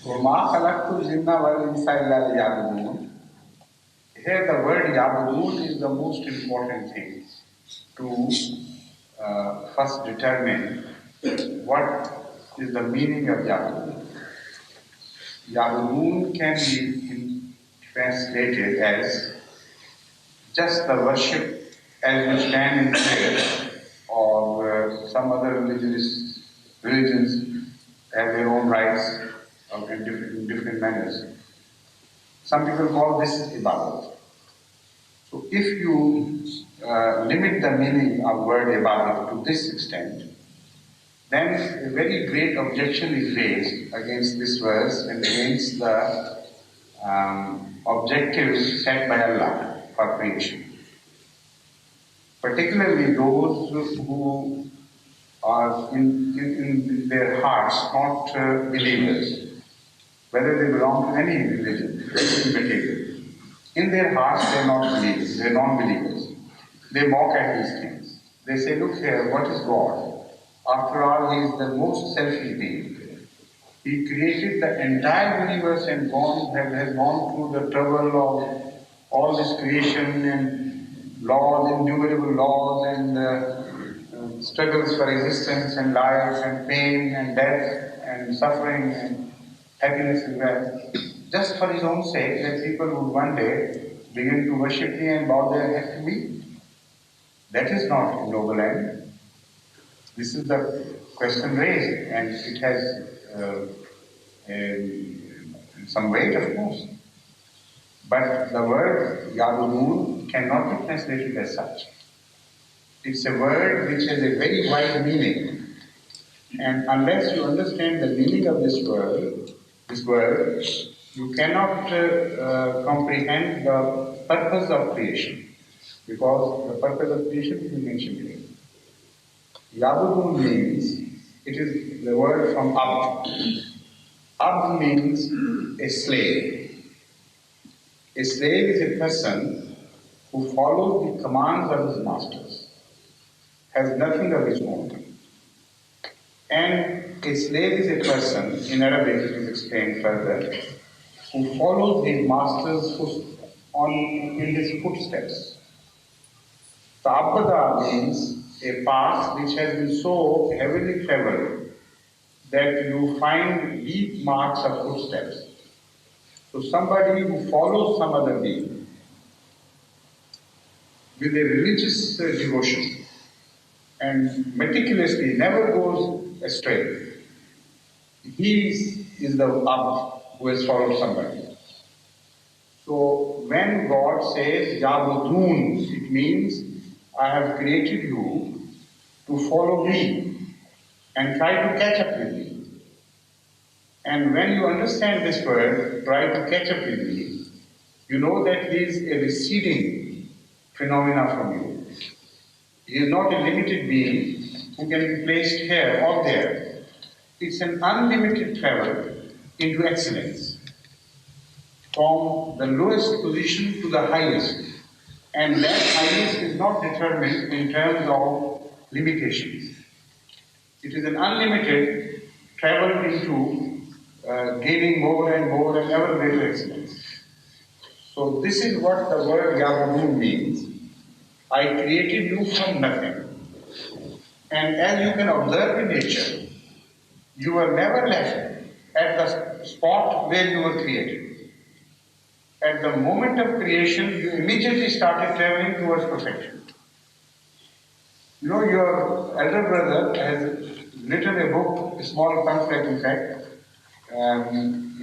وَمَا خَلَقْتُ الْجِنَّ وَالْإِنسَ إِلَّا لِيَعْبُدُونِ. Here the word Yabudun is the most important thing to first determine what is the meaning of Yabudun. Yabudun can be translated as just the worship as you stand in prayer, or some other religions have their own rites in different manners. Some people call this ibadat. So if you limit the meaning of word ibadat to this extent, then a very great objection is raised against this verse and against the objectives set by Allah for creation. Particularly those who are in their hearts not believers, whether they belong to any religion, material. In their hearts they are not believers, they are non-believers. They mock at these things. They say, look here, what is God? After all, He is the most selfish being. He created the entire universe and has gone through the trouble of all this creation and laws, innumerable laws and struggles for existence and life and pain and death and suffering and happiness as well, just for His own sake, that people would one day begin to worship Me and bow their head to Me. That is not a noble end. This is the question raised, and it has some weight, of course. But the word Yabudun cannot be translated as such. It's a word which has a very wide meaning. And unless you understand the meaning of this word, you cannot comprehend the purpose of creation. Because the purpose of creation is mentioned here. Yabudun means, it is the word from Abd. Abd means a slave. A slave is a person who follows the commands of his masters, has nothing of his own. And a slave is a person, in Arabic it is explained further, who follows his master's in his footsteps. Ta'abbada means a path which has been so heavily traveled that you find deep marks of footsteps. So somebody who follows some other being with a religious devotion and meticulously never goes astray, he is the Abd who has followed somebody. So when God says Yabudun, it means I have created you to follow Me and try to catch up with Me. And when you understand this word, try to catch up with Me, you know that He is a receding phenomena from you. He is not a limited being who can be placed here or there. It's an unlimited travel into excellence, from the lowest position to the highest. And that highest is not determined in terms of limitations. It is an unlimited travel into gaining more and more and ever greater excellence. So this is what the word Yabudun means. I created you from nothing. And as you can observe in nature, you were never left at the spot where you were created. At the moment of creation, you immediately started traveling towards perfection. You know, your elder brother has written a book, a small pamphlet in fact,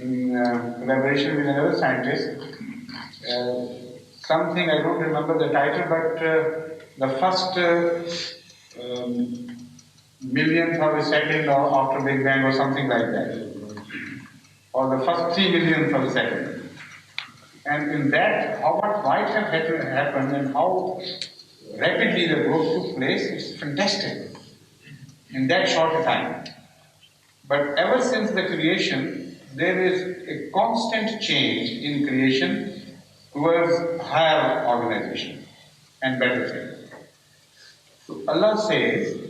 in collaboration with another scientist. Something, I don't remember the title, but the first millionth of a second after Big Bang or something like that. Or the first 3 millionth of a second. And in that, how much might have happened and how rapidly the growth took place, it's fantastic in that short a time. But ever since the creation, there is a constant change in creation towards higher organization and better things. So Allah says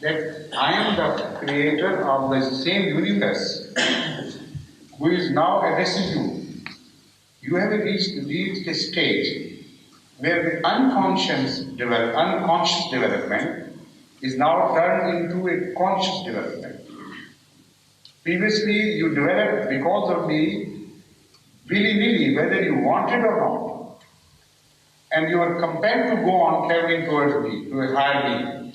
that I am the creator of the same universe who is now addressing you, you have reached a stage where the unconscious development is now turned into a conscious development. Previously, you developed because of the willy-nilly, whether you wanted or not. And you are compelled to go on traveling towards me, to a higher being.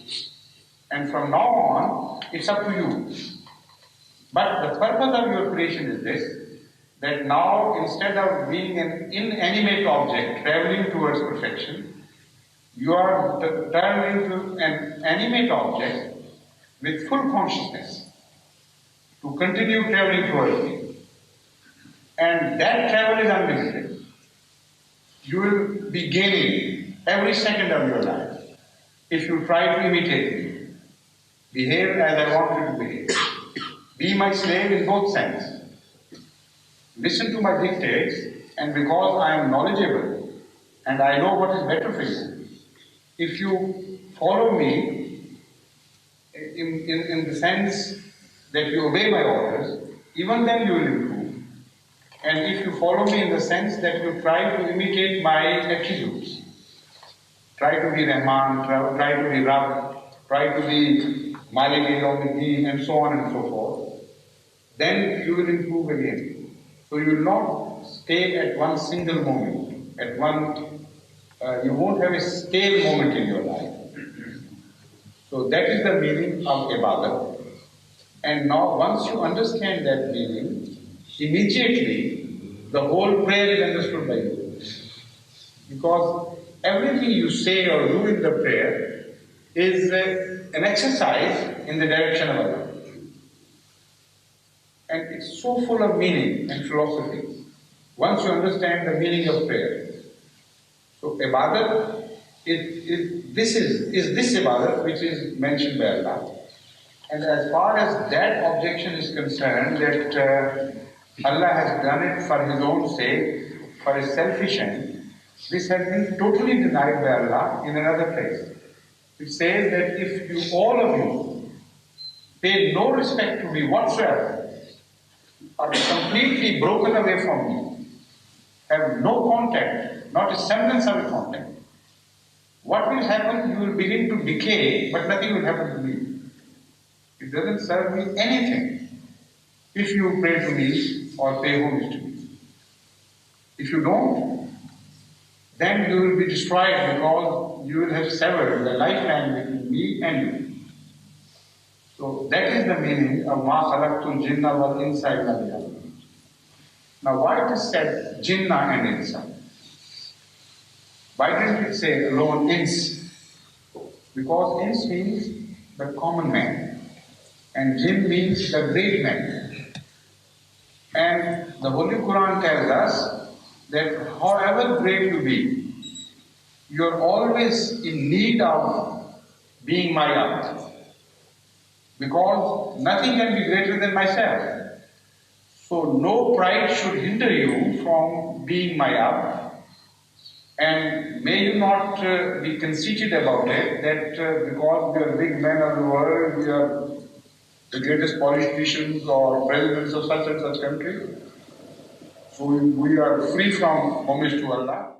And from now on, it's up to you. But the purpose of your creation is this, that now instead of being an inanimate object traveling towards perfection, you are turned into an animate object with full consciousness to continue traveling towards me. And that travel is unlimited. You will be gaining every second of your life if you try to imitate me. Behave as I want you to behave. Be my slave in both senses. Listen to my dictates, and because I am knowledgeable and I know what is better for you, if you follow me in the sense that you obey my orders, even then you will improve. And if you follow me in the sense that you try to imitate my attributes, try to be Rahman, try to be Rab, try to be Malik Yawmiddin, and so on and so forth, then you will improve again. So you will not stay at one single moment, you won't have a stale moment in your life. So that is the meaning of ibadah. And now once you understand that meaning, immediately the whole prayer is understood by you. Because everything you say or do in the prayer is an exercise in the direction of Allah. And it's so full of meaning and philosophy once you understand the meaning of prayer. So ibadat is this ibadat which is mentioned by Allah. And as far as that objection is concerned, that Allah has done it for His own sake, for His selfish end, this has been totally denied by Allah in another place. It says that if you, all of you, pay no respect to me whatsoever, are completely broken away from me, have no contact, not a semblance of a contact, what will happen? You will begin to decay, but nothing will happen to me. It doesn't serve me anything if you pray to me or pay homage to me. If you don't, then you will be destroyed because you will have severed the lifeline between me and you. So that is the meaning of Ma khalaqtul jinna wal insa illa liya'budun. Now why it is said jinnah and insa? Why didn't it say alone ins? Because ins means the common man and jinn means the great man. And the Holy Quran tells us that however great you be, you are always in need of being my Abd. Because nothing can be greater than myself. So no pride should hinder you from being my Abd. And may you not be conceited about it, that because we are big men of the world, we are the greatest politicians or presidents of such and such country, so we are free from homage to Allah.